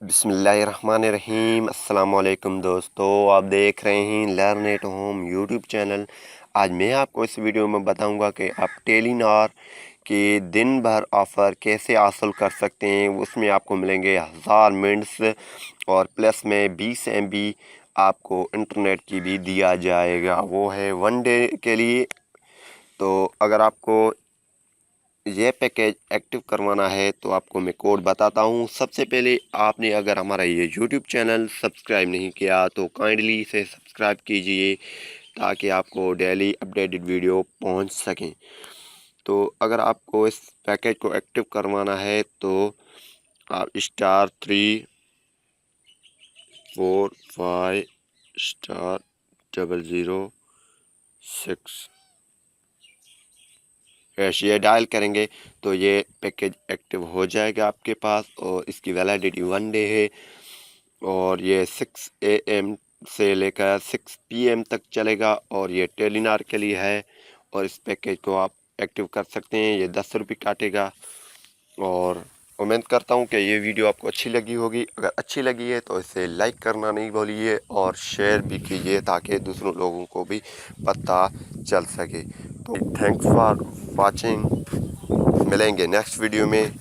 बिस्मिल्लाहिर्रहमानिर्रहीम। अस्सलाम वालेकुम दोस्तों, आप देख रहे हैं learn at home YouTube channel. आज मैं आपको इस वीडियो में बताऊंगा कि आप टेलीनॉर के दिन भर ऑफ़र कैसे हासिल कर सकते हैं। उसमें आपको मिलेंगे 1000 मिनट्स और प्लस में 20 MB आपको इंटरनेट की भी दिया जाएगा, वो है 1 डे के लिए। तो अगर आपको ये पैकेज एक्टिव करवाना है तो आपको मैं कोड बताता हूँ। सबसे पहले आपने अगर हमारा ये यूट्यूब चैनल सब्सक्राइब नहीं किया तो काइंडली इसे सब्सक्राइब कीजिए ताकि आपको डेली अपडेटेड वीडियो पहुँच सकें। तो अगर आपको इस पैकेज को एक्टिव करवाना है तो आप *345*006 ये डायल करेंगे तो ये पैकेज एक्टिव हो जाएगा आपके पास। और इसकी वैलिडिटी 1 डे है और ये 6 AM से लेकर 6 PM तक चलेगा और ये टेलीनॉर के लिए है। और इस पैकेज को आप एक्टिव कर सकते हैं, ये 10 रुपये काटेगा। और उम्मीद करता हूँ कि ये वीडियो आपको अच्छी लगी होगी। अगर अच्छी लगी है तो इसे लाइक करना नहीं भूलिए और शेयर भी कीजिए ताकि दूसरों लोगों को भी पता चल सके। तो थैंक्स फॉर वाचिंग, मिलेंगे नेक्स्ट वीडियो में।